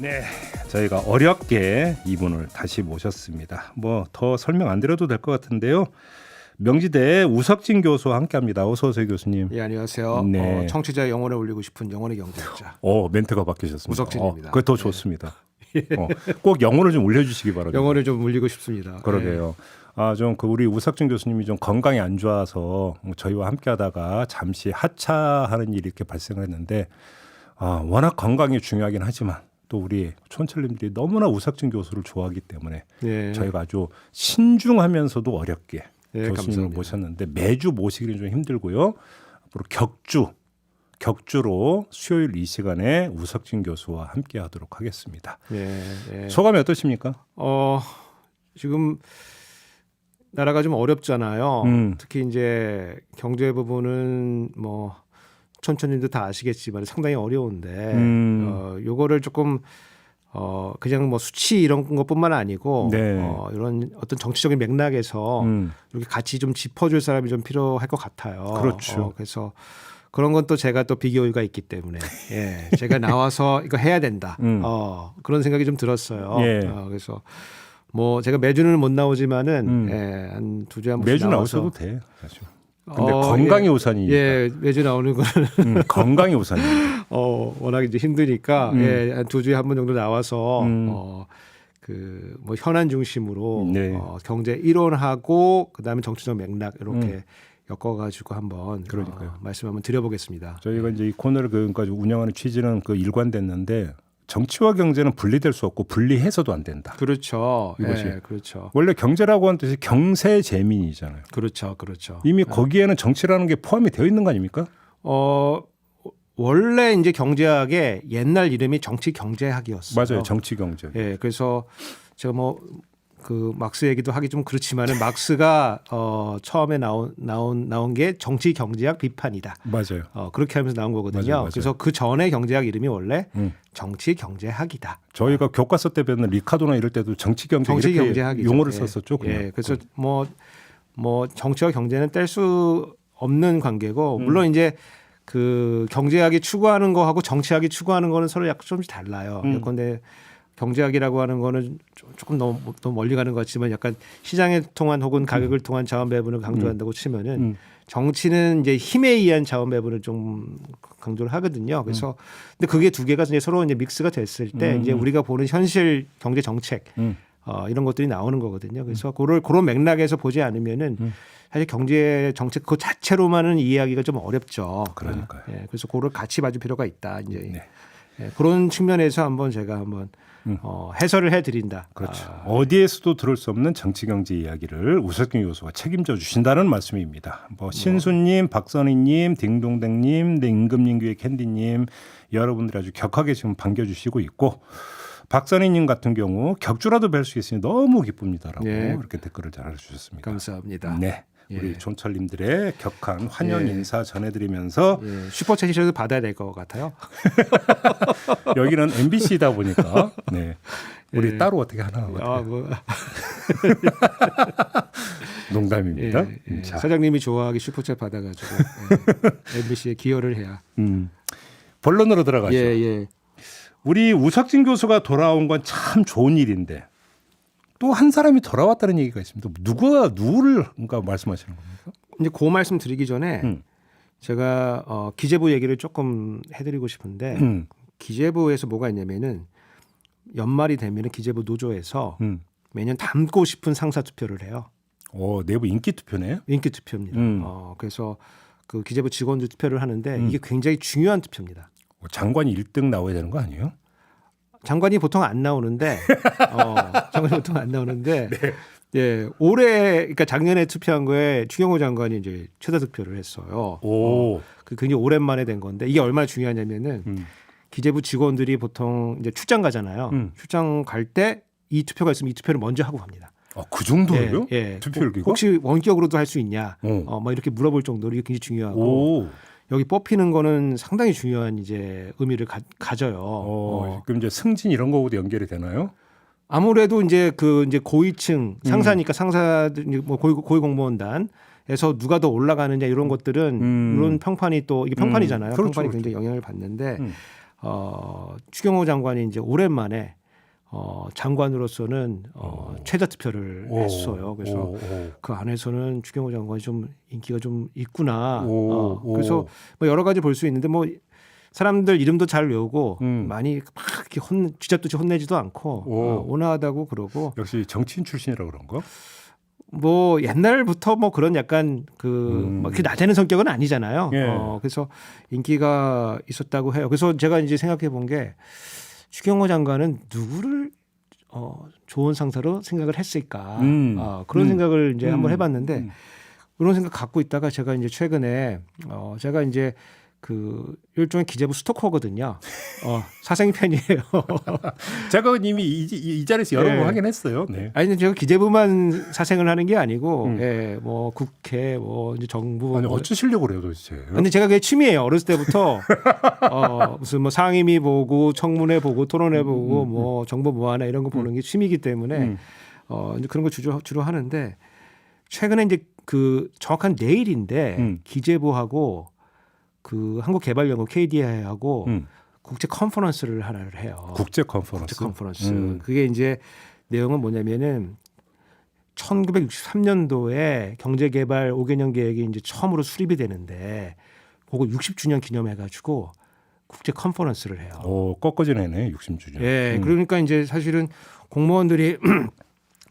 네, 저희가 어렵게 이분을 다시 모셨습니다. 뭐 더 설명 안 드려도 될 것 같은데요. 명지대 우석진 교수와 함께합니다. 어서 오세요, 교수님. 예, 안녕하세요. 네. 청취자 영혼을 울리고 싶은 영혼의 경제학자 멘트가 바뀌셨습니다. 우석진입니다. 그거 더 좋습니다. 꼭 영혼을 좀 울려주시기 바랍니다. 영혼을 좀 울리고 싶습니다. 그러게요. 좀 우리 우석진 교수님이 좀 건강이 안 좋아서 저희와 함께하다가 잠시 하차하는 일이 이렇게 발생을 했는데 워낙 건강이 중요하긴 하지만 또 우리 촌철님들이 너무나 우석진 교수를 좋아하기 때문에 예. 저희가 아주 신중하면서도 어렵게 예, 교수님을 감사합니다. 모셨는데 매주 모시기는 좀 힘들고요. 앞으로 격주로 수요일 이 시간에 우석진 교수와 함께하도록 하겠습니다. 예. 소감이 어떠십니까? 지금 나라가 좀 어렵잖아요. 음. 특히 이제 경제 부분은 뭐 촌촌님도 다 아시겠지만 상당히 어려운데 요거를 조금 그냥 뭐 수치 이런 것뿐만 아니고 네. 이런 어떤 정치적인 맥락에서 이렇게 같이 좀 짚어줄 사람이 좀 필요할 것 같아요. 그렇죠. 그래서 그런 건 또 제가 또 비교가 있기 때문에 제가 나와서 이거 해야 된다. 그런 생각이 좀 들었어요. 예. 그래서 뭐 제가 매주는 못 나오지만은 한 두 주에 한 번씩 매주 나와서 나오셔도 돼, 사실. 근데 건강이 우선이니까. 예, 매주 나오는 거는 건강이 우선이니까. 워낙 이제 힘드니까 한 두 주에 한 번 정도 나와서 그 뭐 현안 중심으로 네. 경제 이론하고 그다음에 정치적 맥락 이렇게 엮어가지고 한번 그러니까요. 말씀 한번 드려보겠습니다. 저희가 이제 이 코너를 그까지 운영하는 취지는 일관됐는데 정치와 경제는 분리될 수 없고 분리해서도 안 된다. 그렇죠. 이것이. 그렇죠. 원래 경제라고 하는 뜻이 경세재민이잖아요. 그렇죠. 이미 거기에는 정치라는 게 포함이 되어 있는 거 아닙니까? 원래 이제 경제학의 옛날 이름이 정치 경제학이었어요. 맞아요. 정치 경제. 예, 그래서 제가 뭐 그 막스 얘기도 하기 좀 그렇지만은 막스가 처음에 나온 게 정치 경제학 비판이다. 맞아요. 그렇게 하면서 나온 거거든요. 맞아요. 그래서 그 전에 경제학 이름이 원래 정치 경제학이다. 저희가 교과서 때 배우는 리카도나 이럴 때도 정치 경제 이렇게 경제학이죠. 용어를 썼었죠. 그냥. 예, 그래서 뭐 정치와 경제는 뗄 수 없는 관계고 물론 이제 그 경제학이 추구하는 거하고 정치학이 추구하는 거는 서로 약간 조금씩 달라요. 그런데 경제학이라고 하는 거는 조금 너무 멀리 가는 것 같지만 약간 시장을 통한 혹은 가격을 통한 자원 배분을 강조한다고 치면은 정치는 이제 힘에 의한 자원 배분을 좀 강조를 하거든요. 그래서 근데 그게 두 개가 이제 서로 이제 믹스가 됐을 때 이제 우리가 보는 현실 경제 정책 이런 것들이 나오는 거거든요. 그래서 그런 맥락에서 보지 않으면은 사실 경제 정책 그 자체로만은 이해하기가 좀 어렵죠. 그러니까요. 그래서 그걸 같이 봐줄 필요가 있다. 이제 네. 그런 측면에서 제가 한번 해설을 해드린다. 그렇죠. 어디에서도 들을 수 없는 정치 경제 이야기를 우석진 교수가 책임져 주신다는 말씀입니다. 뭐 신수님, 박선희님, 딩동댕님, 임금님교회 캔디님 여러분들이 아주 격하게 지금 반겨주시고 있고 박선희님 같은 경우 격주라도 뵐 수 있으니 너무 기쁩니다라고 이렇게 댓글을 달아주셨습니다. 감사합니다. 네. 우리 촌철님들의 격한 환영 인사 전해드리면서 슈퍼챗이라도 받아야 될 것 같아요. 여기는 MBC다 보니까 우리 따로 어떻게 하나 같아요. 농담입니다. 자. 사장님이 좋아하기 슈퍼챗 받아가지고 MBC에 기여를 해야. 본론으로 들어가죠. 우리 우석진 교수가 돌아온 건 참 좋은 일인데 또 한 사람이 돌아왔다는 얘기가 있습니다. 누구를 말씀하시는 겁니까? 이제 그 말씀 드리기 전에 제가 기재부 얘기를 조금 해드리고 싶은데 기재부에서 뭐가 있냐면은 연말이 되면은 기재부 노조에서 매년 닮고 싶은 상사 투표를 해요. 내부 인기 투표네요. 인기 투표입니다. 그래서 그 기재부 직원들 투표를 하는데 이게 굉장히 중요한 투표입니다. 장관이 1등 나와야 되는 거 아니에요? 장관이 보통 안 나오는데 올해 그러니까 작년에 투표한 거에 추경호 장관이 이제 최다 득표를 했어요. 그 굉장히 오랜만에 된 건데 이게 얼마나 중요하냐면은 기재부 직원들이 보통 이제 출장 가잖아요. 출장 갈 때 이 투표가 있으면 이 투표를 먼저 하고 갑니다. 그 정도예요? 투표율 기가? 혹시 원격으로도 할 수 있냐? 막 이렇게 물어볼 정도로 이게 굉장히 중요하고. 여기 뽑히는 거는 상당히 중요한 이제 의미를 가져요. 그럼 이제 승진 이런 거하고도 연결이 되나요? 아무래도 이제 고위층 상사니까 상사들 뭐 고위 공무원단에서 누가 더 올라가느냐 이런 것들은 이런 평판이 또 이게 평판이잖아요. 그렇죠, 평판이 그렇죠. 굉장히 영향을 받는데 추경호 장관이 이제 오랜만에 장관으로서는 최다 투표를 했어요. 그래서 그 안에서는 추경호 장관이 좀 인기가 좀 있구나. 그래서 뭐 여러 가지 볼 수 있는데 뭐 사람들 이름도 잘 외우고 많이 막 이렇게 쥐잡듯이 혼내지도 않고 온화하다고 그러고 역시 정치인 출신이라 그런가? 뭐 옛날부터 뭐 그런 약간 막 이렇게 나대는 성격은 아니잖아요. 예. 그래서 인기가 있었다고 해요. 그래서 제가 이제 생각해 본 게 추경호 장관은 누구를 좋은 상사로 생각을 했을까 그런 생각을 이제 한번 해봤는데 그런 생각 갖고 있다가 제가 이제 최근에 제가 이제 그 일종의 기재부 스토커거든요. 사생 팬이에요. 제가 이미 이 자리에서 여러 번 네. 확인했어요. 네. 아니 제가 기재부만 사생을 하는 게 아니고, 뭐 국회, 뭐 이제 정부. 아니 어쩌시려고 그래요, 도대체? 근데 제가 그게 취미예요. 어렸을 때부터 무슨 뭐 상임위 보고, 청문회 보고, 토론회 보고, 뭐 정보 모아나 이런 거 보는 게 취미이기 때문에 이제 그런 거 주로 하는데 최근에 이제 그 정확한 내일인데 기재부하고 그 한국개발연구원 KDI하고 국제 컨퍼런스를 하나를 해요. 국제 컨퍼런스. 국제 컨퍼런스. 그게 이제 내용은 뭐냐면은 1963년도에 경제개발 5개년 계획이 이제 처음으로 수립이 되는데 그거 60주년 기념해가지고 국제 컨퍼런스를 해요. 꺾어지네네 60주년. 예, 그러니까 이제 사실은 공무원들이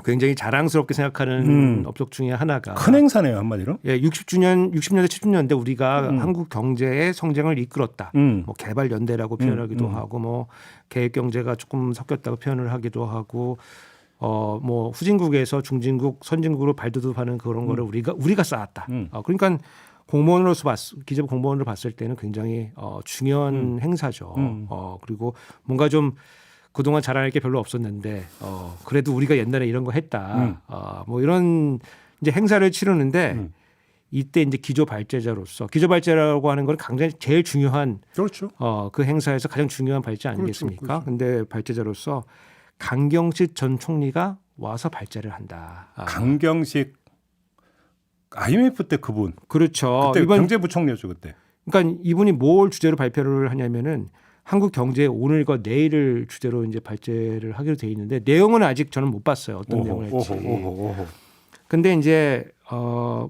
굉장히 자랑스럽게 생각하는 업적 중에 하나가 큰 행사네요 한마디로. 예, 60년대 70년대 우리가 한국 경제의 성장을 이끌었다. 뭐 개발 연대라고 표현하기도 하고 뭐 계획 경제가 조금 섞였다고 표현을 하기도 하고 뭐 후진국에서 중진국, 선진국으로 발돋움하는 그런 거를 우리가 쌓았다. 그러니까 공무원으로서 기재부 공무원으로 봤을 때는 굉장히 중요한 행사죠. 그리고 뭔가 좀 그동안 자랑할 게 별로 없었는데 그래도 우리가 옛날에 이런 거 했다. 뭐 이런 이제 행사를 치르는데 이때 이제 기조 발제자로서 기조 발제라고 하는 건 굉장히 제일 중요한 그렇죠. 그 행사에서 가장 중요한 발제 아니겠습니까? 근데 발제자로서 강경식 전 총리가 와서 발제를 한다. 강경식 IMF 때 그분. 그렇죠. 그때 경제부총리였죠 그때. 그러니까 이분이 뭘 주제로 발표를 하냐면은 한국 경제의 오늘과 내일을 주제로 이제 발제를 하기로 돼 있는데 내용은 아직 저는 못 봤어요. 어떤 내용을 할지. 근데 이제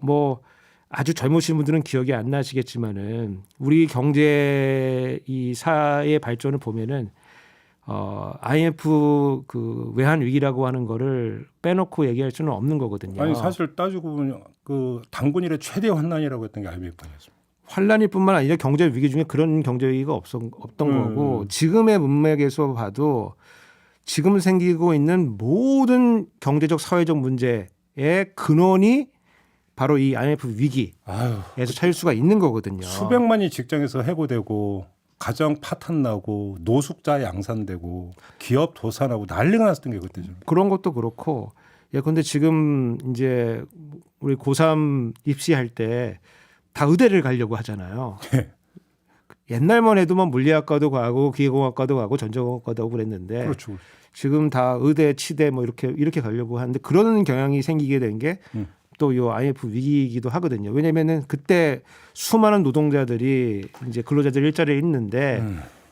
뭐 아주 젊으신 분들은 기억이 안 나시겠지만은 우리 경제 이 사회 발전을 보면은 IMF 그 외환 위기라고 하는 거를 빼놓고 얘기할 수는 없는 거거든요. 아니 사실 따지고 보면 그 단군 이래 최대 환난이라고 했던 게 IMF였습니다. 환란일 뿐만 아니라 경제 위기 중에 그런 경제 위기가 없던 거고 지금의 문맥에서 봐도 지금 생기고 있는 모든 경제적 사회적 문제의 근원이 바로 이 IMF 위기에서 찾을 수가 있는 거거든요. 수백만이 직장에서 해고되고 가정 파탄 나고 노숙자 양산되고 기업 도산하고 난리가 났었던 게 그때죠. 그런 것도 그렇고 근데 지금 이제 우리 고3 입시할 때 다 의대를 가려고 하잖아요. 옛날만 해도 뭐 물리학과도 가고 기계공학과도 가고 전자공학과도 가고 그랬는데 그렇죠. 지금 다 의대, 치대 뭐 이렇게 가려고 하는데 그런 경향이 생기게 된 게 또 이 IMF 위기이기도 하거든요. 왜냐면은 그때 수많은 노동자들이 이제 근로자들 일자리에 있는데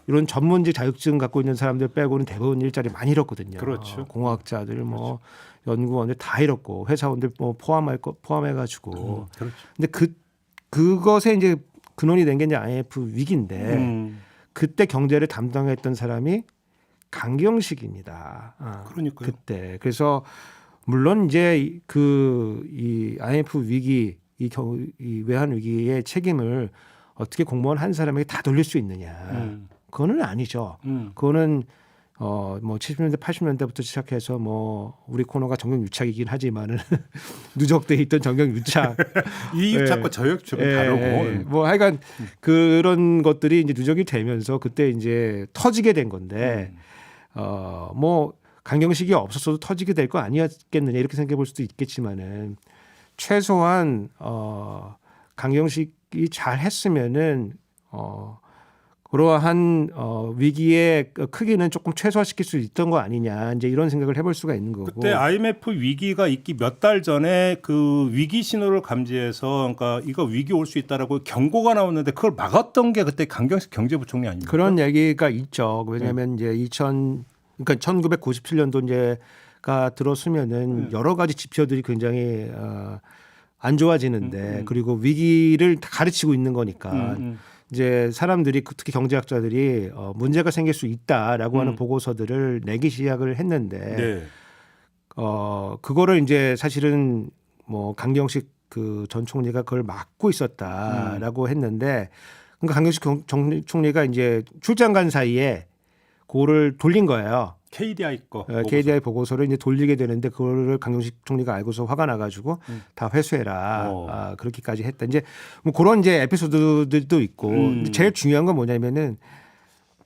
이런 전문직 자격증 갖고 있는 사람들 빼고는 대부분 일자리 많이 잃었거든요. 그렇죠. 공학자들 뭐 연구원들 다 잃었고 회사원들 뭐 포함해가지고. 그렇죠. 근데 그것에 이제 근원이 된 게 이제 IMF 위기인데 그때 경제를 담당했던 사람이 강경식입니다. 그러니까요. 그때 그래서 물론 이제 이 IMF 위기 이 외환 위기의 책임을 어떻게 공무원 한 사람에게 다 돌릴 수 있느냐? 그거는 아니죠. 그거는 뭐 70년대 80년대부터 시작해서 뭐 우리 코너가 정경유착이긴 하지만은 누적돼 있던 정경유착 이 유착과 저 유착은 다르고 뭐 하여간 그런 것들이 이제 누적이 되면서 그때 이제 터지게 된 건데 뭐 강경식이 없었어도 터지게 될 거 아니었겠느냐 이렇게 생각해 볼 수도 있겠지만은 최소한 강경식이 잘 했으면은 그러한 위기의 크기는 조금 최소화시킬 수 있던 거 아니냐 이제 이런 생각을 해볼 수가 있는 거고. 그때 IMF 위기가 있기 몇 달 전에 그 위기 신호를 감지해서 그러니까 이거 위기 올 수 있다라고 경고가 나왔는데 그걸 막았던 게 그때 강경식 경제부총리 아닙니까? 그런 얘기가 있죠. 왜냐하면 이제 그러니까 1997년도 이제가 들었으면은 여러 가지 지표들이 굉장히 안 좋아지는데 그리고 위기를 가르치고 있는 거니까 이제 사람들이 특히 경제학자들이 문제가 생길 수 있다라고 하는 보고서들을 내기 시작을 했는데 네. 그거를 이제 사실은 뭐 강경식 그 전 총리가 그걸 막고 있었다라고 했는데 그러니까 강경식 총리가 이제 출장 간 사이에 그거를 돌린 거예요. KDI 거. KDI 보고서를 이제 돌리게 되는데 그거를 강경식 총리가 알고서 화가 나가지고 다 회수해라. 그렇게까지 했다. 이제 뭐 그런 이제 에피소드들도 있고 근데 제일 중요한 건 뭐냐면은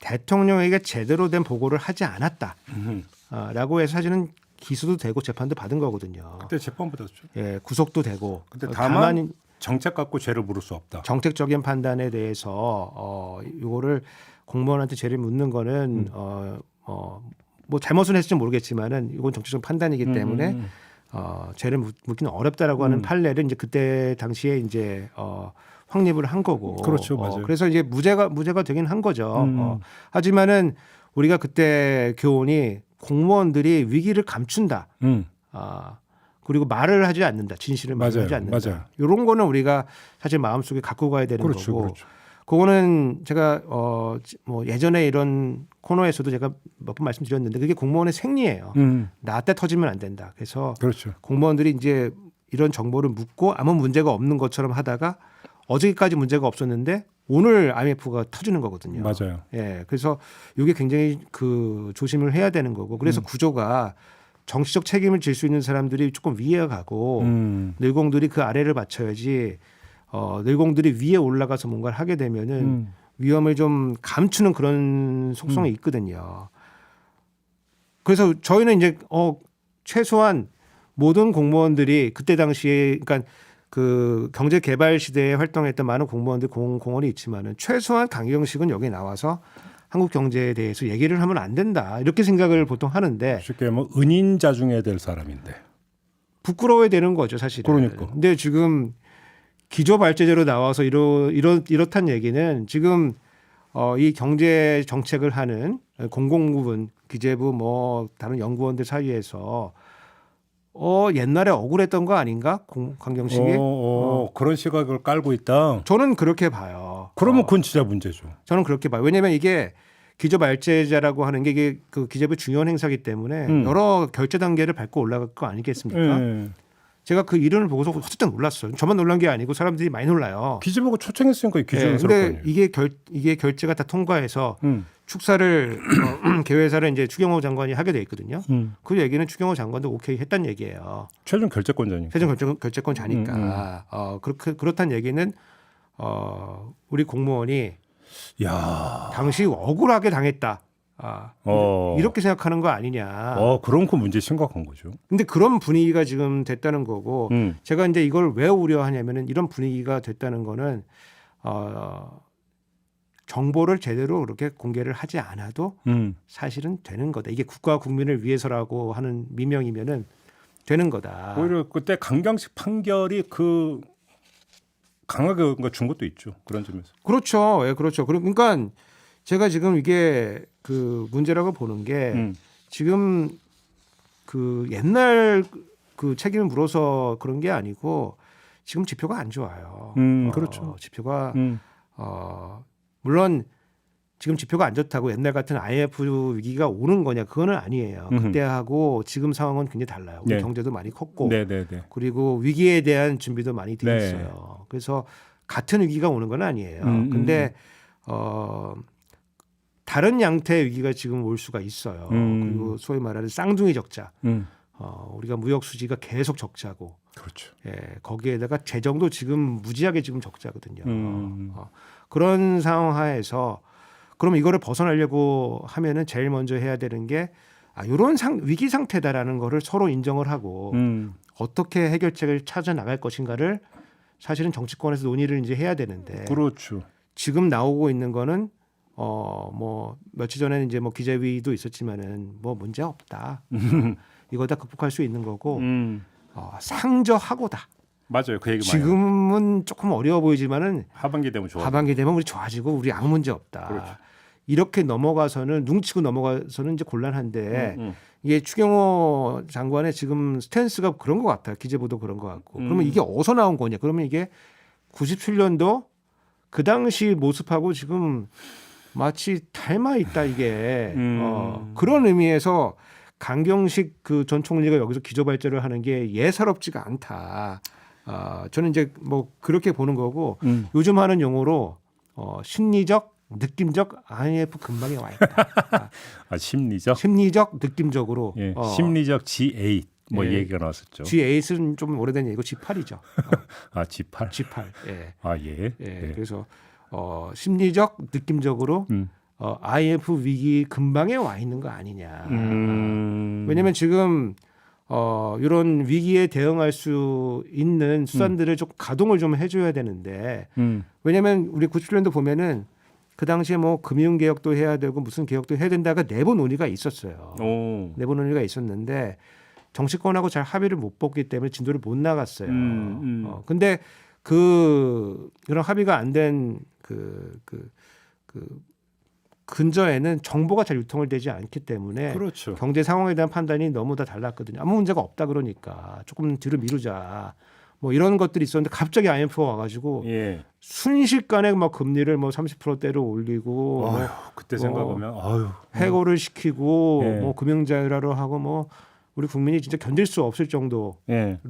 대통령에게 제대로 된 보고를 하지 않았다라고 해서 사실은 기소도 되고 재판도 받은 거거든요. 그때 재판 받았죠. 예, 구속도 되고. 근데 다만 정책 갖고 죄를 물을 수 없다. 정책적인 판단에 대해서 이거를 공무원한테 죄를 묻는 거는 뭐 잘못은 했을지 모르겠지만은 이건 정치적 판단이기 때문에 죄를 묻기는 어렵다라고 하는 판례를 이제 그때 당시에 이제 확립을 한 거고. 그렇죠, 맞아요. 그래서 이제 무죄가 되긴 한 거죠. 하지만은 우리가 그때 교훈이 공무원들이 위기를 감춘다. 그리고 말을 하지 않는다. 진실을 말하지 않는다. 맞아요. 이런 거는 우리가 사실 마음속에 갖고 가야 되는 그렇죠, 거고. 그렇죠. 그거는 제가 뭐 예전에 이런 코너에서도 제가 몇 번 말씀드렸는데 그게 공무원의 생리예요. 나 때 터지면 안 된다. 그래서 그렇죠. 공무원들이 이제 이런 정보를 묻고 아무 문제가 없는 것처럼 하다가 어저께까지 문제가 없었는데 오늘 IMF가 터지는 거거든요. 맞아요. 예, 그래서 이게 굉장히 그 조심을 해야 되는 거고 그래서 구조가 정치적 책임을 질 수 있는 사람들이 조금 위에 가고 늘공들이 그 아래를 받쳐야지. 늘공들이 위에 올라가서 뭔가를 하게 되면은 위험을 좀 감추는 그런 속성이 있거든요. 그래서 저희는 이제 최소한 모든 공무원들이 그때 당시에 그러니까 그 경제 개발 시대에 활동했던 많은 공무원들 공헌이 있지만은 최소한 강경식은 여기 나와서 한국 경제에 대해서 얘기를 하면 안 된다 이렇게 생각을 보통 하는데 쉽게 뭐 은인자 중에 될 사람인데 부끄러워야 되는 거죠 사실은. 그러니까. 근데 지금 기조발제제로 나와서 이렇단 얘기는 지금 이 경제 정책을 하는 공공부문, 기재부 뭐 다른 연구원들 사이에서 옛날에 억울했던 거 아닌가? 강경식이? 그런 시각을 깔고 있다. 저는 그렇게 봐요. 그러면 그건 진짜 문제죠. 저는 그렇게 봐요. 왜냐하면 이게 기조발제자라고 하는 게 이게 그 기재부의 중요한 행사이기 때문에 여러 결제 단계를 밟고 올라갈 거 아니겠습니까? 제가 그 이름을 보고서 헛짝 놀랐어요. 저만 놀란 게 아니고 사람들이 많이 놀라요. 기재부가 초청했으니까 기준을 그런데 이게 결제가 다 통과해서 축사를 개회사를 이제 추경호 장관이 하게 돼 있거든요. 그 얘기는 추경호 장관도 오케이 했단 얘기예요. 최종 결재권자니까. 최종 결재권자니까. 그렇단 얘기는 우리 공무원이 당시 억울하게 당했다. 이렇게 생각하는 거 아니냐. 그런 그 문제 심각한 거죠. 근데 그런 분위기가 지금 됐다는 거고 제가 이제 이걸 왜 우려하냐면은 이런 분위기가 됐다는 거는 정보를 제대로 그렇게 공개를 하지 않아도 사실은 되는 거다. 이게 국가 국민을 위해서라고 하는 미명이면은 되는 거다. 오히려 그때 강경식 판결이 그 강하게 준 것도 있죠. 그런 점에서. 그렇죠. 예, 그렇죠. 그러니까 제가 지금 이게 그 문제라고 보는 게 지금 그 옛날 그 책임을 물어서 그런 게 아니고 지금 지표가 안 좋아요. 그렇죠. 지표가 물론 지금 지표가 안 좋다고 옛날 같은 IMF 위기가 오는 거냐 그거는 아니에요. 그때하고 지금 상황은 굉장히 달라요. 우리 경제도 많이 컸고 그리고 위기에 대한 준비도 많이 돼 있어요. 그래서 같은 위기가 오는 건 아니에요. 근데 다른 양태의 위기가 지금 올 수가 있어요. 그리고 소위 말하는 쌍둥이 적자. 우리가 무역 수지가 계속 적자고. 그렇죠. 예, 거기에다가 재정도 지금 무지하게 지금 적자거든요. 그런 상황 하에서 그럼 이거를 벗어나려고 하면은 제일 먼저 해야 되는 게 이런 위기 상태다라는 거를 서로 인정을 하고 어떻게 해결책을 찾아 나갈 것인가를 사실은 정치권에서 논의를 이제 해야 되는데 그렇죠. 지금 나오고 있는 거는 뭐 며칠 전에는 이제 뭐 기재위도 있었지만은 뭐 문제 없다. 이거 다 극복할 수 있는 거고 상저하고다. 맞아요. 그 얘기 많이 지금은 조금 어려워 보이지만은 하반기 되면 좋아. 하반기 되면 우리 좋아지고 우리 아무 문제 없다. 그렇죠. 이렇게 넘어가서는 뭉치고 넘어가서는 이제 곤란한데 이게 추경호 장관의 지금 스탠스가 그런 것 같아요. 기재부도 그런 것 같고. 그러면 이게 어디서 나온 거냐? 그러면 이게 97년도 그 당시 모습하고 지금 마치 닮아 있다 이게 그런 의미에서 강경식 그 전 총리가 여기서 기조발제를 하는 게 예사롭지가 않다. 저는 이제 뭐 그렇게 보는 거고 요즘 하는 용어로 심리적, 느낌적 IMF 근방에 와 있다. 심리적, 심리적, 느낌적으로 예, 심리적 G8 뭐 예. 얘기가 나왔었죠. G8은 좀 오래된 얘기고 G8이죠. G8. G8. 예. 예. 예. 그래서 심리적, 느낌적으로 IMF 위기 근방에 와 있는 거 아니냐. 왜냐하면 지금 이런 위기에 대응할 수 있는 수단들을 좀 가동을 좀 해줘야 되는데 왜냐하면 우리 97년도 보면은 그 당시에 뭐 금융 개혁도 해야 되고 무슨 개혁도 해야 된다가 내부 논의가 있었어요. 내부 논의가 있었는데 정치권하고 잘 합의를 못 봤기 때문에 진도를 못 나갔어요. 근데 그런 합의가 안 된 근저에는 정보가 잘 유통을 되지 않기 때문에 그렇죠. 경제 상황에 대한 판단이 너무 다 달랐거든요. 아무 문제가 없다 그러니까 조금 뒤로 미루자. 뭐 이런 것들이 있었는데 갑자기 IMF가 와가지고 예. 순식간에 막 금리를 뭐 30%대로 올리고 아유, 그때 생각하면 아유. 해고를 시키고 예. 뭐 금융자유화로 하고 뭐 우리 국민이 진짜 견딜 수 없을 정도로 예.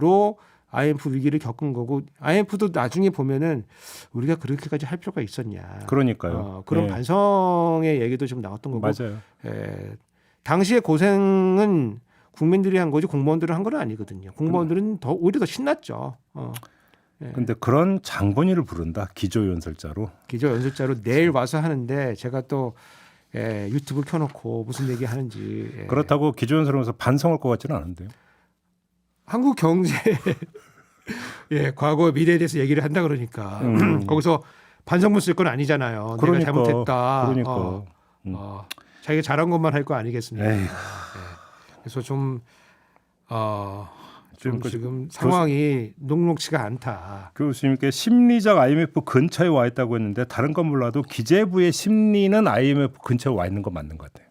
IMF 위기를 겪은 거고 IMF도 나중에 보면은 우리가 그렇게까지 할 필요가 있었냐. 그러니까요. 그런 예. 반성의 얘기도 좀 나왔던 거고. 맞아요. 당시의 고생은 국민들이 한 거지 공무원들은 한 건 아니거든요. 공무원들은 오히려 더 신났죠. 근데 그런 장본인을 부른다. 기조연설자로. 기조연설자로 내일 와서 하는데 제가 또 유튜브 켜놓고 무슨 얘기 하는지. 그렇다고 기조연설하면서 반성할 것 같지는 않은데요. 한국 경제 과거 미래에 대해서 얘기를 한다 그러니까 거기서 반성문 쓸 건 아니잖아요. 그러니까, 내가 잘못했다. 그러니까. 자기가 잘한 것만 할 거 아니겠습니까? 에이. 그래서 좀 지금 지금 상황이 녹록치가 않다. 교수님께 심리적 IMF 근처에 와 있다고 했는데 다른 건 몰라도 기재부의 심리는 IMF 근처에 와 있는 건 맞는 것 같아요.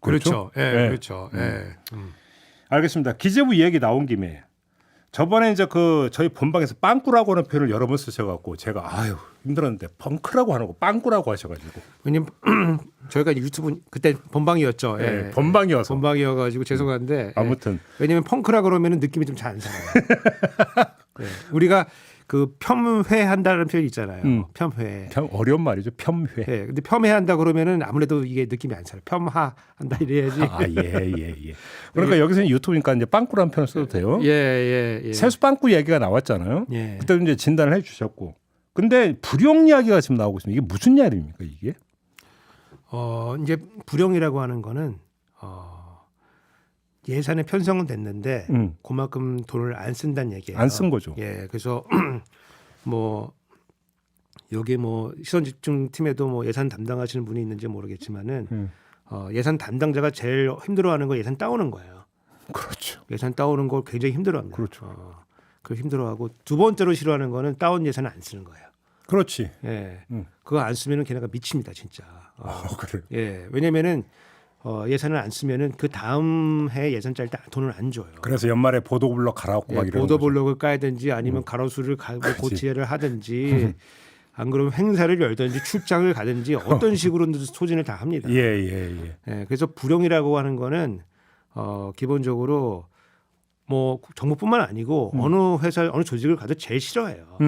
그렇죠. 예, 네. 그렇죠. 알겠습니다. 기재부 이야기 나온 김에 저번에 이제 저희 본방에서 빵꾸라고 하는 표현을 여러 번 쓰셔갖고 제가 아유 힘들었는데 펑크라고 하는 거 빵꾸라고 하셔가지고 왜냐면 저희가 유튜브 그때 본방이었죠. 네, 본방이어서 본방이어가지고 죄송한데 아무튼 왜냐면 펑크라 그러면은 느낌이 좀 잘 안 살아요. 우리가 그 폄훼한다는 표현 있잖아요. 폄훼. 참 어려운 말이죠. 폄훼. 네, 근데 폄훼한다 그러면은 아무래도 이게 느낌이 안 살아요. 폄하한다 이래야지. 예. 그러니까 여기서는 유튜브니까 이제 빵꾸라는 표현을 써도 돼요. 예. 세수 빵꾸 이야기가 나왔잖아요. 예. 그때 이제 진단을 해주셨고. 근데 불용 이야기가 지금 나오고 있습니다. 이게 무슨 이야기입니까 이게? 이제 불용이라고 하는 거는 예산의 편성은 됐는데 그만큼 돈을 안 쓴다는 얘기예요. 안 쓴 거죠. 예, 그래서 뭐 여기 뭐 시선 집중 팀에도 뭐 예산 담당하시는 분이 있는지 모르겠지만은 예산 담당자가 제일 힘들어하는 거 예산 따오는 거예요. 그렇죠. 예산 따오는 걸 굉장히 힘들어합니다. 그렇죠. 그 힘들어하고 두 번째로 싫어하는 거는 따온 예산을 안 쓰는 거예요. 그렇지. 예, 그거 안 쓰면은 걔네가 미칩니다, 진짜. 그래요. 예, 왜냐면은 예산을 안 쓰면은 그 다음 해 예산 짤 때 돈을 안 줘요. 그래서 연말에 보도블럭 갈아엎고 막 이러는 보도블록을 까야든지 아니면 가로수를 가고 고치를 하든지 안 그러면 행사를 열든지 출장을 가든지 어떤 식으로든 소진을 다 합니다. 예. 그래서 불용이라고 하는 거는 기본적으로 뭐 정부뿐만 아니고 어느 회사 어느 조직을 가도 제일 싫어해요.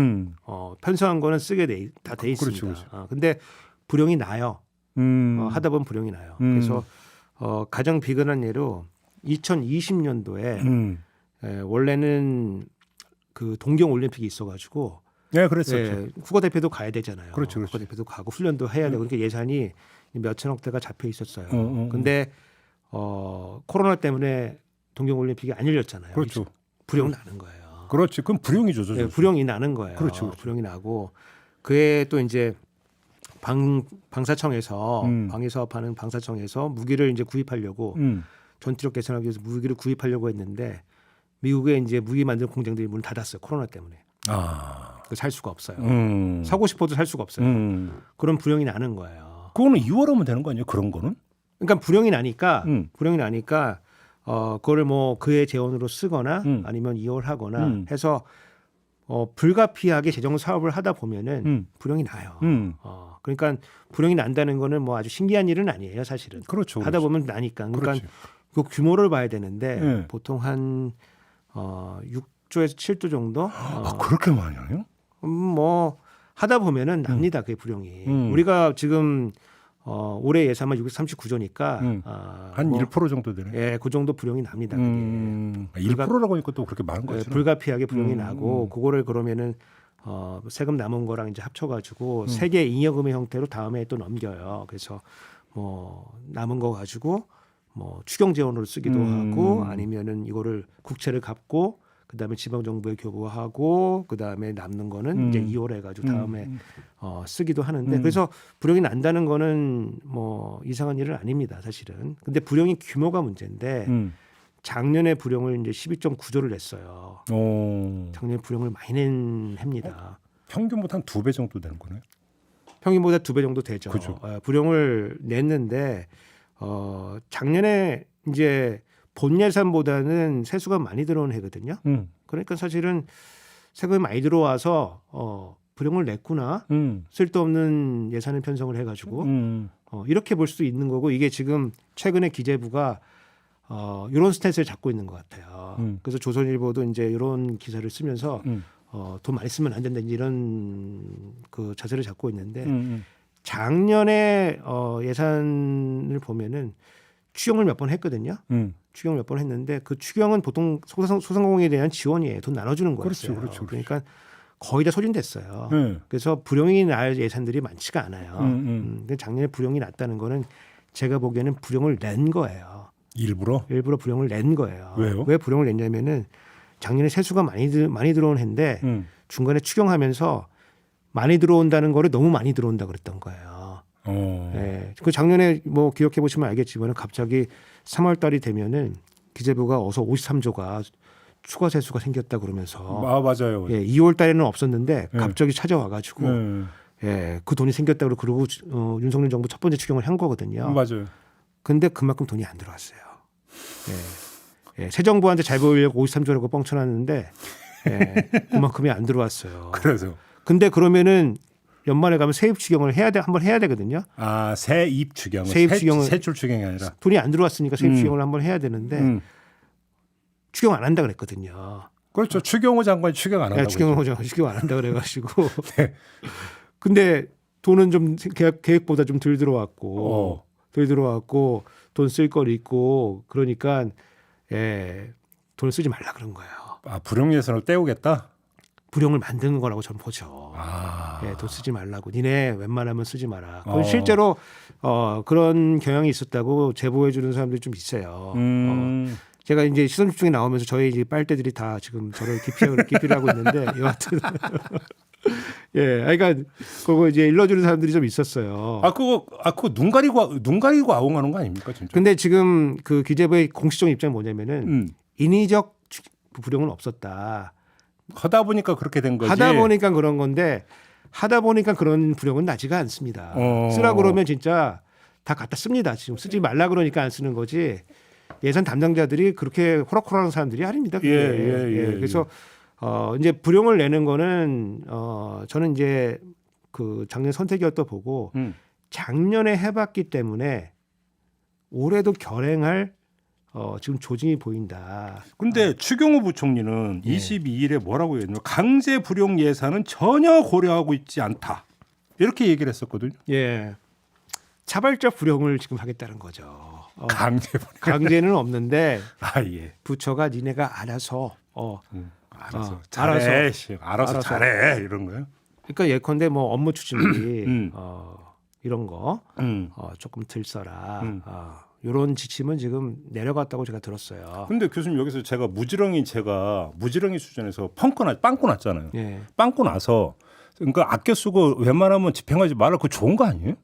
편성한 거는 쓰게 다 돼 있습니다. 그렇죠. 근데 불용이 나요. 하다 보면 불용이 나요. 그래서 가장 비근한 예로 2020년도에 원래는 그 동경 올림픽이 있어가지고 네, 그랬었죠. 국가대표도 가야 되잖아요. 그렇죠. 국가대표도 가고 훈련도 해야 되고 그러니까 예산이 몇천억대가 잡혀 있었어요. 근데 코로나 때문에 동경 올림픽이 안 열렸잖아요. 그렇죠. 불용 나는 거예요. 그렇지. 그럼 불용이죠. 네, 불용이 나는 거예요. 그렇죠. 불용이 나고 그에 또 이제 방사청에서 방위 사업하는 방사청에서 무기를 이제 구입하려고 전투력 개선하기 위해서 무기를 구입하려고 했는데 미국에 이제 무기 만드는 공장들이 문을 닫았어요. 코로나 때문에. 살 수가 없어요. 사고 싶어도 살 수가 없어요. 그런 불용이 나는 거예요. 그거는 2월 하면 되는 거 아니에요? 그런 거는? 그러니까 불용이 나니까 그거를 뭐 그의 재원으로 쓰거나 아니면 이월하거나 해서 불가피하게 재정 사업을 하다 보면은 불용이 나요. 그러니까 불용이 난다는 거는 뭐 아주 신기한 일은 아니에요, 사실은. 그렇죠. 하다 보면 나니까. 그러니까 그렇지. 그 규모를 봐야 되는데 네. 보통 한 6조에서 7조 정도. 그렇게 많이 해요? 뭐 하다 보면은 납니다, 그게 불용이. 우리가 지금 올해 예산만 639조니까 한 뭐, 1% 정도 되네. 예, 그 정도 불용이 납니다. 그게. 1%라고 하니까 또 그렇게 많은 거죠. 불가피하게 불용이 나고 그거를 그러면은 세금 남은 거랑 이제 합쳐가지고 세계 잉여금의 형태로 다음에 또 넘겨요. 그래서 뭐 남은 거 가지고 뭐 추경 재원으로 쓰기도 하고 아니면은 이거를 국채를 갚고 그다음에 지방 정부에 교부하고 그다음에 남는 거는 이제 이월해 가지고 다음에 쓰기도 하는데 그래서 불용이 난다는 거는 뭐 이상한 일은 아닙니다, 사실은. 근데 불용이 규모가 문제인데 작년에 불용을 이제 12.9조를 냈어요. 작년에 불용을 많이 낸 해입니다. 평균보다 한 2배 정도 되는 거네. 평균보다 2배 정도 되죠. 그죠. 불용을 냈는데 작년에 이제 본 예산보다는 세수가 많이 들어온 해거든요. 그러니까 사실은 세금이 많이 들어와서 불용을 냈구나. 쓸데없는 예산을 편성을 해가지고 이렇게 볼 수 있는 거고 이게 지금 최근에 기재부가 이런 스탠스를 잡고 있는 것 같아요. 그래서 조선일보도 이제 이런 기사를 쓰면서 돈 많이 쓰면 안 된다 이런 그 자세를 잡고 있는데 작년에 예산을 보면은 추경을 몇 번 했거든요. 추경을 몇 번 했는데 그 추경은 보통 소상공인에 대한 지원이에요. 돈 나눠주는 거였어요. 그렇죠. 그러니까 거의 다 소진됐어요. 그래서 불용이 날 예산들이 많지가 않아요. 근데 작년에 불용이 났다는 거는 제가 보기에는 불용을 낸 거예요. 일부러 불용을 낸 거예요. 왜요? 왜 불용을 냈냐면은 작년에 세수가 많이 들어온 해인데 중간에 추경하면서 많이 들어온다는 거를 너무 많이 들어온다 그랬던 거예요. 네. 그 작년에 뭐 기억해 보시면 알겠지만 갑자기 3월 달이 되면은 기재부가 어서 53조가 추가 세수가 생겼다 그러면서 맞아요. 예, 2월 달에는 없었는데 갑자기 찾아와 가지고 예, 그 돈이 생겼다 그러고 윤석열 정부 첫 번째 추경을 한 거거든요. 맞아요. 근데 그만큼 돈이 안 들어왔어요. 예. 새 정부한테 잘 보이려고 53조라고 뻥쳐놨는데 그만큼이 안 들어왔어요. 그래서 근데 그러면은 연말에 가면 세입 추경을 한번 해야 되거든요. 세입 추경을 세출 추경이 아니라 돈이 안 들어왔으니까 세입 추경을 한번 해야 되는데 추경 안 한다 그랬거든요. 그렇죠. 추경호 장관이 추경 안 한다고. 추경 안 한다 그래가지고. 네. 근데 돈은 좀 계획보다 좀 덜 들어왔고 돈 쓸 걸 있고 그러니까 돈을 쓰지 말라 그런 거예요. 불용 예산을 떼우겠다. 불용을 만드는 거라고 저는 보죠. 돈 쓰지 말라고. 니네 웬만하면 쓰지 마라. 실제로 그런 경향이 있었다고 제보해 주는 사람들이 좀 있어요. 제가 이제 시선 집중에 나오면서 저희 이제 빨대들이 다 지금 저를 기피를 하고 있는데 여하튼 그러니까 그거 이제 일러주는 사람들이 좀 있었어요. 그거 눈 가리고 아웅하는 거 아닙니까, 진짜? 근데 지금 그 기재부의 공식적 입장이 뭐냐면은 인위적 불용은 없었다. 하다 보니까 그렇게 된 거지. 하다 보니까 그런 건데 하다 보니까 그런 불용은 나지가 않습니다. 쓰라 그러면 진짜 다 갖다 씁니다. 지금 쓰지 말라 그러니까 안 쓰는 거지. 예산 담당자들이 그렇게 호락호락한 사람들이 아닙니다. 그래서 이제 불용을 내는 거는 저는 이제 그 작년 선택이었다 보고 작년에 해봤기 때문에 올해도 결행할 지금 조짐이 보인다. 근데 추경호 부총리는 22일에 뭐라고 했냐면 강제 불용 예산은 전혀 고려하고 있지 않다. 이렇게 얘기를 했었거든요. 예. 자발적 불용을 지금 하겠다는 거죠. 강제는 없는데 예. 부처가 니네가 알아서 알아서 잘해 이런 거요. 그러니까 예컨대 뭐 업무 추진비 이런 거 조금 들 써라. 이런 지침은 지금 내려갔다고 제가 들었어요. 근데 교수님 여기서 제가 무지렁이 수준에서 빵꾸 났잖아요. 빵꾸 나서 그러니까 아껴 쓰고 웬만하면 집행하지 말라. 그거 좋은 거 아니에요?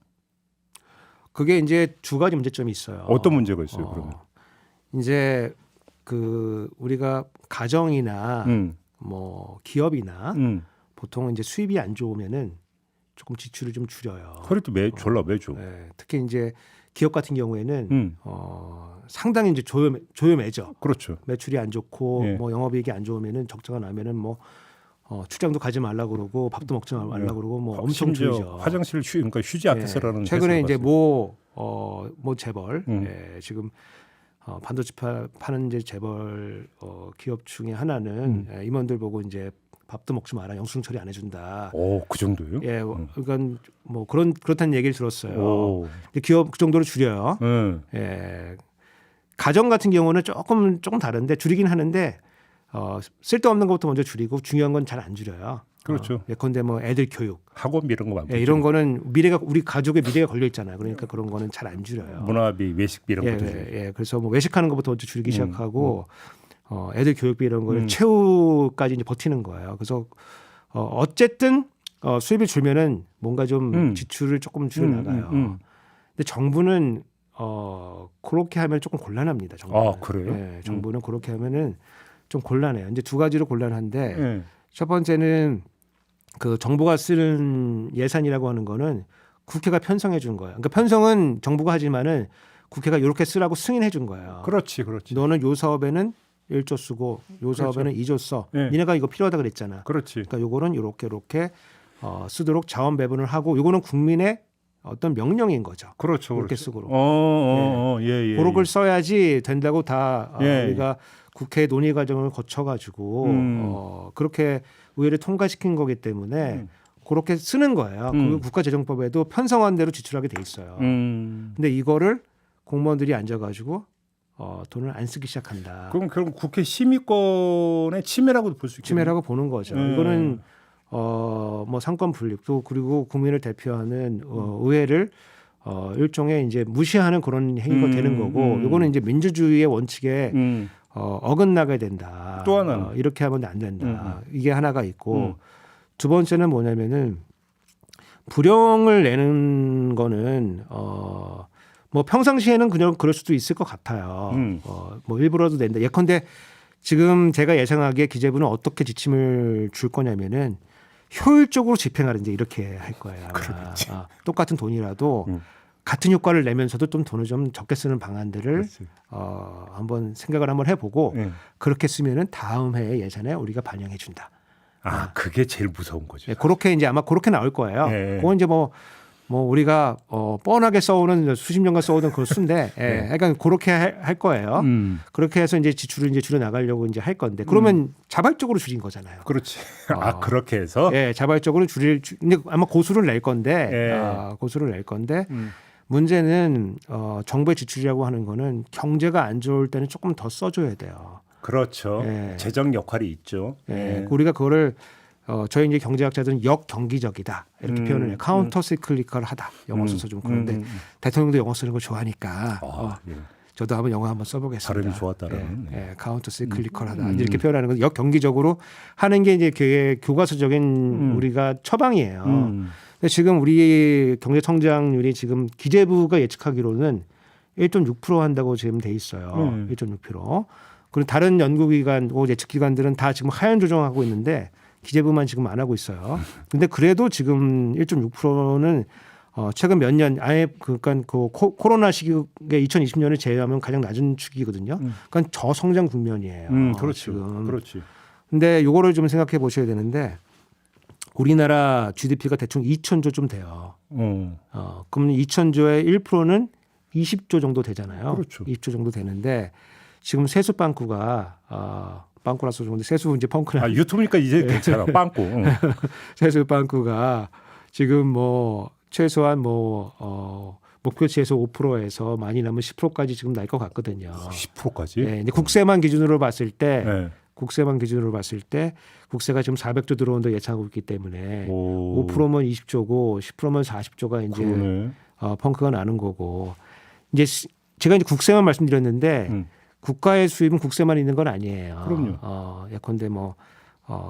그게 이제 두 가지 문제점이 있어요. 어떤 문제가 있어요? 그러면? 이제 그 우리가 가정이나 음. 뭐 기업이나 음. 보통 이제 수입이 안 좋으면은 조금 지출을 좀 줄여요. 그래도 졸라 매죠. 네, 특히 이제 기업 같은 경우에는 상당히 이제 조여매죠. 그렇죠. 매출이 안 좋고 예. 뭐 영업이익이 안 좋으면은 적자가 나면은 뭐 출장도 가지 말라 그러고 밥도 먹지 말라 그러고 뭐 엄청 심지어 줄이죠. 화장실 그러니까 휴지 않게 쓰라는. 최근에 이제 회사를 뭐 재벌 지금 반도체 파는 이제 재벌 기업 중에 하나는 임원들 보고 이제 밥도 먹지 마라, 영수증 처리 안 해준다. 오, 그 정도요? 예, 그러니까 뭐 그렇다는 얘기를 들었어요. 오. 근데 기업 그 정도로 줄여요. 예, 가정 같은 경우는 조금 다른데 줄이긴 하는데 쓸데없는 것부터 먼저 줄이고 중요한 건 잘 안 줄여요. 그렇죠. 예컨대 뭐 애들 교육, 학원비 이런 거 많고. 이런 거는 우리 가족의 미래가 걸려 있잖아요. 그러니까 그런 거는 잘 안 줄여요. 문화비, 외식비 이런 것도. 그래서 뭐 외식하는 것부터 먼저 줄이기 시작하고 애들 교육비 이런 거를 최후까지 이제 버티는 거예요. 그래서 어쨌든 수입이 줄면은 뭔가 좀 지출을 조금 줄여 나가요. 근데 정부는 그렇게 하면 조금 곤란합니다. 정부는. 아, 그래요? 네, 정부는 그렇게 하면은 좀 곤란해요. 이제 두 가지로 곤란한데 네. 첫 번째는 그 정부가 쓰는 예산이라고 하는 거는 국회가 편성해 준 거예요. 그러니까 편성은 정부가 하지만은 국회가 이렇게 쓰라고 승인해 준 거예요. 그렇지. 너는 요 사업에는 1조 쓰고 요 사업에는 2조 써. 네. 니네가 이거 필요하다 그랬잖아. 그렇지. 그러니까 요거는 이렇게 쓰도록 자원 배분을 하고 요거는 국민의 어떤 명령인 거죠. 그렇죠. 그렇게 그렇죠. 쓰고. 예. 그런 걸 써야지 된다고 다 예. 우리가 국회 논의 과정을 거쳐가지고 그렇게 의회를 통과시킨 거기 때문에 그렇게 쓰는 거예요. 그 국가재정법에도 편성한 대로 지출하게 돼 있어요. 근데 이거를 공무원들이 앉아가지고 돈을 안 쓰기 시작한다. 그럼 국회 심의권의 침해라고도 볼 수 있겠네요. 침해라고 보는 거죠. 이거는 뭐 상권 분립도 그리고 국민을 대표하는 의회를 일종의 이제 무시하는 그런 행위가 되는 거고, 이거는 이제 민주주의의 원칙에 어긋나게 된다. 또 하나는 이렇게 하면 안 된다. 이게 하나가 있고, 두 번째는 뭐냐면은 불용을 내는 거는 뭐 평상시에는 그냥 그럴 수도 있을 것 같아요. 뭐 일부러도 낸다. 예컨대 지금 제가 예상하기에 기재부는 어떻게 지침을 줄 거냐면은 효율적으로 집행하는 이제 이렇게 할 거예요. 똑같은 돈이라도 같은 효과를 내면서도 좀 돈을 좀 적게 쓰는 방안들을 한번 생각을 한번 해보고 그렇게 쓰면은 다음 해의 예산에 우리가 반영해 준다. 그게 제일 무서운 거죠. 그렇게 이제 아마 그렇게 나올 거예요. 그건 이제 뭐 우리가 뻔하게 써오는 수십 년간 써오던 그 수인데, 약간 그렇게 할 거예요. 그렇게 해서 이제 지출을 이제 줄여 나가려고 이제 할 건데, 그러면 자발적으로 줄인 거잖아요. 그렇지. 그렇게 해서. 자발적으로 근데 아마 고수를 낼 건데, 고수를 낼 건데, 문제는 정부의 지출이라고 하는 거는 경제가 안 좋을 때는 조금 더 써줘야 돼요. 그렇죠. 재정 역할이 있죠. 우리가 그거를 저희 이제 경제학자들은 역경기적이다 이렇게 표현을 해요. 카운터 시클리컬하다. 영어 써서 좀 그런데 대통령도 영어 쓰는 걸 좋아하니까 저도 한번 영어 한번 써보겠습니다. 발음이 좋았다라는. 카운터 시클리컬하다 이렇게 표현하는 건 역경기적으로 하는 게 이제 교과서적인 우리가 처방이에요. 근데 지금 우리 경제 성장률이 지금 기재부가 예측하기로는 1.6% 한다고 지금 돼 있어요. 1.6%. 그리고 다른 연구기관, 예측기관들은 다 지금 하향 조정하고 있는데 기재부만 지금 안 하고 있어요. 근데 그래도 지금 1.6%는 최근 몇 년 아예 그러니까 그 코로나 시기에 2020년을 제외하면 가장 낮은 축이거든요. 그러니까 저성장 국면이에요. 그렇죠. 지금. 그렇지. 근데 요거를 좀 생각해 보셔야 되는데 우리나라 GDP가 대충 2,000조 좀 돼요. 그럼 2,000조의 1%는 20조 정도 되잖아요. 그렇죠. 20조 정도 되는데 지금 세수 빵꾸가 빵꾸라서 좋은데 세수 이제 펑크나 유튜브니까 이제 괜찮아. 빵꾸. 세수 빵꾸가 지금 뭐 최소한 뭐 목표치에서 5%에서 많이 나면 10%까지 지금 날 것 같거든요. 10%까지? 네, 근데 국세만 기준으로 봤을 때 국세가 지금 400조 들어온다 예상하고 있기 때문에 5%면 20조고 10%면 40조가 이제 펑크가 나는 거고 이제 제가 이제 국세만 말씀드렸는데 국가의 수입은 국세만 있는 건 아니에요. 그럼요. 예컨대 뭐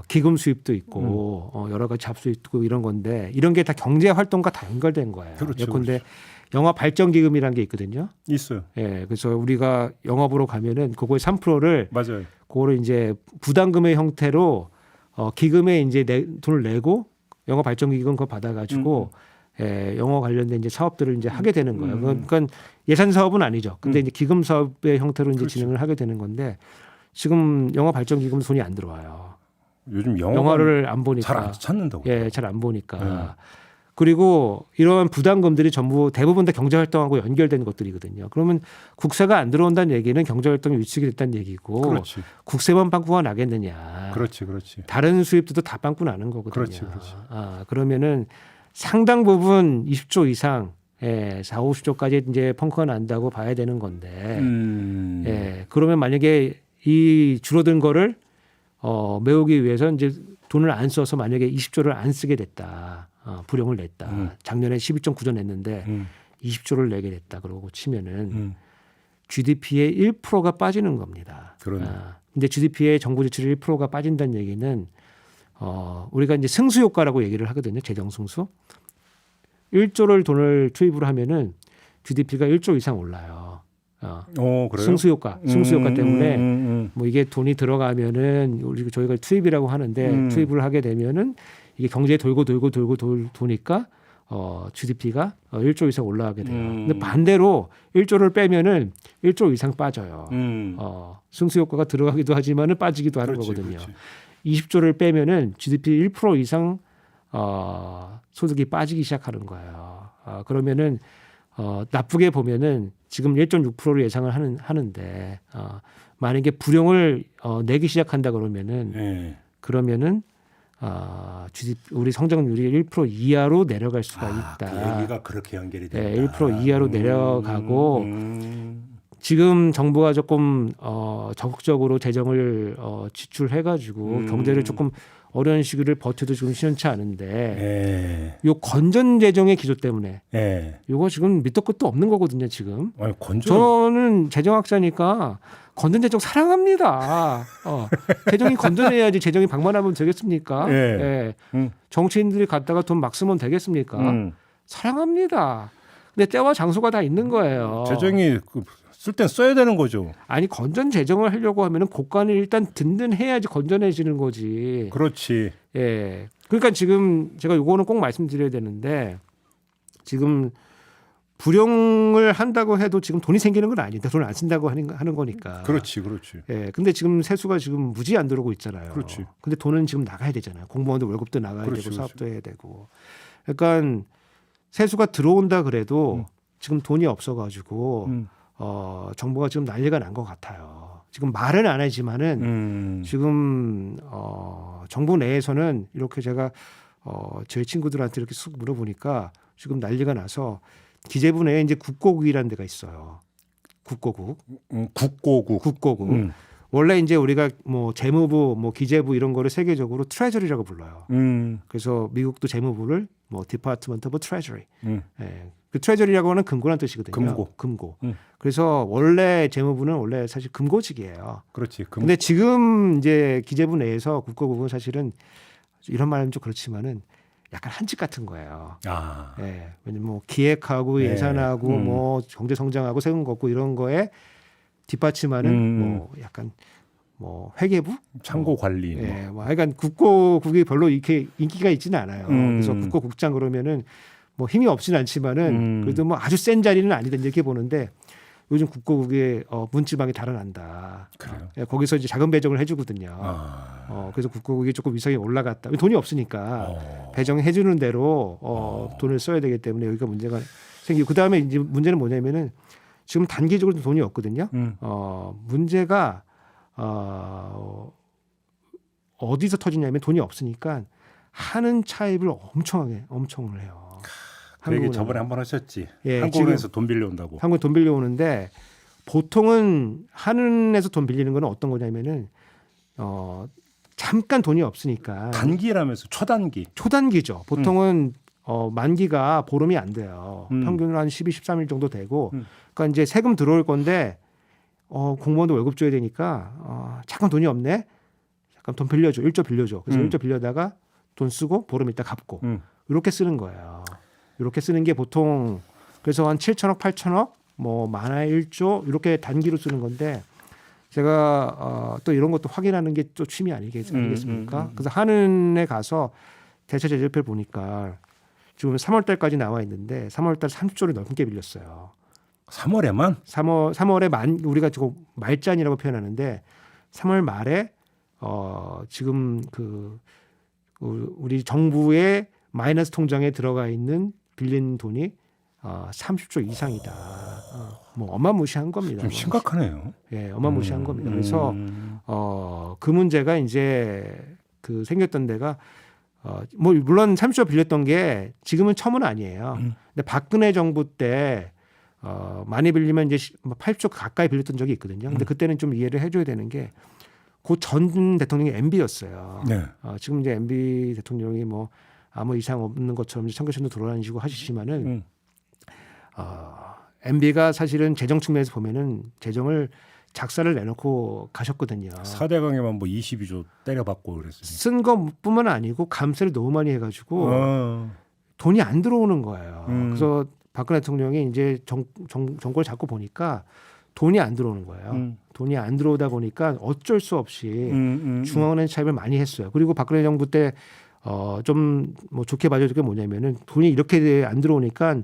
기금 수입도 있고 여러 가지 잡수 있고 이런 건데 이런 게 다 경제 활동과 다 연결된 거예요. 그렇죠, 예컨대 그렇죠. 영화 발전 기금이라는 게 있거든요. 있어요. 예, 그래서 우리가 영화보러 가면은 그거의 3%를 맞아요. 그거를 이제 부담금의 형태로 기금에 이제 돈을 내고 영화 발전 기금 그거 받아가지고 영화 관련된 이제 사업들을 이제 하게 되는 거예요. 그러니까 예산 사업은 아니죠. 근데 이제 기금 사업의 형태로 이제 그렇죠. 진행을 하게 되는 건데 지금 영화 발전 기금 돈이 안 들어와요. 요즘 영화를 안 보니까 잘 안 찾는다고. 예, 잘 안 보니까. 그리고 이런 부담금들이 전부 대부분 다 경제 활동하고 연결된 것들이거든요. 그러면 국세가 안 들어온다는 얘기는 경제 활동이 위축이 됐다는 얘기고 그렇지. 국세만 빵꾸가 나겠느냐. 그렇지. 그렇지. 다른 수입들도 다 빵꾸 나는 거거든요. 그렇지, 그렇지. 그러면은 상당 부분 20조 이상 4, 50조까지 이제 펑크가 난다고 봐야 되는 건데 그러면 만약에 이 줄어든 거를 메우기 위해서 이제 돈을 안 써서 만약에 20조를 안 쓰게 됐다. 불용을 냈다. 작년에 12.9조 냈는데 20조를 내게 됐다. 그러고 치면은 GDP의 1%가 빠지는 겁니다. 그러네. 근데 GDP의 정부 지출이 1%가 빠진다는 얘기는 우리가 이제 승수 효과라고 얘기를 하거든요. 재정 승수. 1조를 돈을 투입을 하면은 GDP가 1조 이상 올라요. 그래요? 승수 효과 때문에 뭐 이게 돈이 들어가면은 저희가 투입이라고 하는데 투입을 하게 되면은 이게 경제에 돌고 도니까 GDP가 1조 이상 올라가게 돼요. 근데 반대로 1조를 빼면은 1조 이상 빠져요. 승수 효과가 들어가기도 하지만은 빠지기도 하는 그렇지, 거거든요. 그렇지. 20조를 빼면은 GDP 1% 이상 소득이 빠지기 시작하는 거예요. 그러면은 나쁘게 보면은 지금 1.6%를 예상을 하는데 만약에 불용을 내기 시작한다 그러면은 GDP 우리 성장률이 1% 이하로 내려갈 수가 있다. 그 얘기가 그렇게 연결이 된다. 네, 1% 이하로 내려가고 지금 정부가 조금 적극적으로 재정을 지출해가지고 경제를 조금 어려운 시기를 버텨도 지금 시원치 않은데 요 건전 재정의 기조 때문에 요거 지금 밑도 끝도 없는 거거든요 지금. 아니, 저는 재정학자니까 건전 재정 사랑합니다. 재정이 건전해야지 재정이 방만하면 되겠습니까? 정치인들이 갖다가 돈 막 쓰면 되겠습니까? 사랑합니다. 근데 때와 장소가 다 있는 거예요. 재정이 쓸 땐 써야 되는 거죠. 아니 건전 재정을 하려고 하면은 국가는 일단 든든해야지 건전해지는 거지. 그렇지. 예. 그러니까 지금 제가 요거는 꼭 말씀드려야 되는데 지금 불용을 한다고 해도 지금 돈이 생기는 건 아닌데 돈을 안 쓴다고 하는 거니까. 그렇지. 예. 근데 지금 세수가 지금 무지 안 들어오고 있잖아요. 그렇지. 근데 돈은 지금 나가야 되잖아요. 공무원들 월급도 나가야 그렇지, 되고 그렇지. 사업도 해야 되고. 그러니까 세수가 들어온다 그래도 지금 돈이 없어가지고 정부가 지금 난리가 난 것 같아요. 지금 말은 안 하지만은 지금 정부 내에서는 이렇게 제가 제 친구들한테 이렇게 쑥 물어보니까 지금 난리가 나서 기재부 내에 이제 국고국이라는 데가 있어요. 국고국. 국고국. 원래 이제 우리가 뭐 재무부, 뭐 기재부 이런 거를 세계적으로 트레저리라고 불러요. 그래서 미국도 재무부를 뭐 디파트먼트 오브 트레저리. 그 트레저리라고 하는 금고라는 뜻이거든요. 금고. 그래서 원래 재무부는 원래 사실 금고직이에요. 그렇지. 근데 지금 이제 기재부 내에서 국고국은 사실은 이런 말은 좀 그렇지만은 약간 한직 같은 거예요. 예. 왜냐면 뭐 기획하고 예산하고 뭐 경제 성장하고 세금 걷고 이런 거에 뒷받침하는 뭐 약간 뭐 회계부, 창고 관리. 예, 뭐 하여간 국고국이 별로 이렇게 인기가 있지는 않아요. 그래서 국고국장 그러면은 뭐 힘이 없지는 않지만은 그래도 뭐 아주 센 자리는 아니다 이렇게 보는데 요즘 국고국의 문지방이 달아난다. 그래요. 예, 거기서 이제 자금 배정을 해주거든요. 그래서 국고국이 조금 위상이 올라갔다. 돈이 없으니까 배정해주는 대로 돈을 써야 되기 때문에 여기가 문제가 생기고 그 다음에 이제 문제는 뭐냐면은 지금 단기적으로 돈이 없거든요. 문제가 어디서 터지냐면 돈이 없으니까 하는 차입을 엄청 해요. 그 얘기 저번에 한번 하셨지. 예, 한국에서 돈 빌려온다고. 한국에 돈 빌려오는데 보통은 한은에서 돈 빌리는 건 어떤 거냐면은 잠깐 돈이 없으니까 단기라면서 초단기. 초단기죠. 보통은 만기가 보름이 안 돼요. 평균으로 한 12, 13일 정도 되고 그러니까 이제 세금 들어올 건데 공무원도 월급 줘야 되니까 잠깐 돈이 없네. 그럼 돈 빌려줘. 1조 빌려줘. 그래서 1조 빌려다가 돈 쓰고 보름 있다 갚고 이렇게 쓰는 거예요. 이렇게 쓰는 게 보통 그래서 한 7천억, 8천억, 뭐 많아야 1조 이렇게 단기로 쓰는 건데 제가 또 이런 것도 확인하는 게 또 취미 아니겠습니까? 그래서 한은에 가서 대체 제재표를 보니까 지금 3월달까지 나와 있는데 3월달 30조를 넘게 빌렸어요. 3월에만? 3월에 우리가 지금 말짠이라고 표현하는데 3월 말에 지금 그 우리 정부의 마이너스 통장에 들어가 있는 빌린 돈이 30조 이상이다. 뭐 어마무시한 겁니다. 좀 심각하네요. 예, 어마무시한 겁니다. 그래서 그 문제가 이제 그 생겼던 데가 뭐 물론 30조 빌렸던 게 지금은 처음은 아니에요. 근데 박근혜 정부 때 많이 빌리면 이제 8조 가까이 빌렸던 적이 있거든요. 근데 그때는 좀 이해를 해줘야 되는 게 그 전 대통령이 MB였어요. 네. 지금 이제 MB 대통령이 뭐 아무 이상 없는 것처럼 청계천도 돌아다니시고 하시지만은 MB가 사실은 재정 측면에서 보면은 재정을 작사를 내놓고 가셨거든요. 4대강에만 뭐 22조 때려받고 그랬어요. 쓴 것뿐만 아니고 감세를 너무 많이 해가지고 돈이 안 들어오는 거예요. 그래서 박근혜 대통령이 이제 정권을 잡고 보니까 돈이 안 들어오는 거예요. 돈이 안 들어오다 보니까 어쩔 수 없이 중앙은행 차입을 많이 했어요. 그리고 박근혜 정부 때 좀 뭐 좋게 봐줄 게 뭐냐면은 돈이 이렇게 안 들어오니까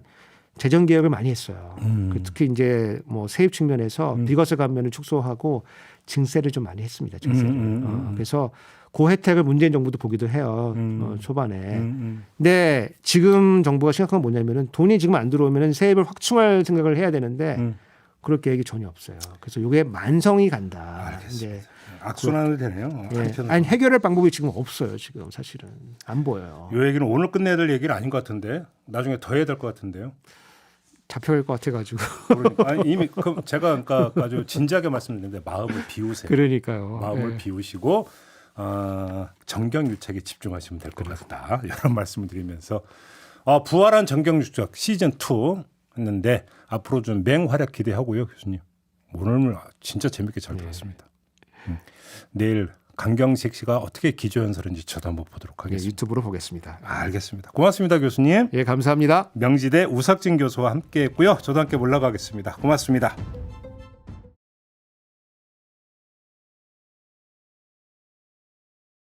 재정 개혁을 많이 했어요. 특히 이제 뭐 세입 측면에서 비과세 감면을 축소하고 증세를 좀 많이 했습니다. 증세를. 그래서 그 혜택을 문재인 정부도 보기도 해요. 초반에. 근데 지금 정부가 심각한 건 뭐냐면은 돈이 지금 안 들어오면은 세입을 확충할 생각을 해야 되는데 그럴 계획이 전혀 없어요. 그래서 이게 만성이 간다. 이제 악순환이 되네요. 예. 아니 해결할 방법이 지금 없어요. 지금 사실은 안 보여요. 이 얘기는 오늘 끝내야 될 얘기는 아닌 것 같은데 나중에 더 해야 될 것 같은데요. 잡혀갈 것 같아가지고. 그러니까 아니, 이미 제가 그러니까 아주 진지하게 말씀드렸는데 마음을 비우세요. 그러니까요. 마음을 예. 비우시고 정경유착에 집중하시면 될 것 같다. 이런 말씀을 드리면서 부활한 정경유착 시즌 2 했는데 앞으로 좀 맹활약 기대하고요, 교수님. 오늘 진짜 재밌게 잘 들었습니다. 내일 강경식 씨가 어떻게 기조연설인지 저도 한번 보도록 하겠습니다. 유튜브로 보겠습니다. 알겠습니다. 고맙습니다, 교수님. 예, 감사합니다. 명지대 우석진 교수와 함께했고요. 저도 함께 올라가겠습니다. 고맙습니다.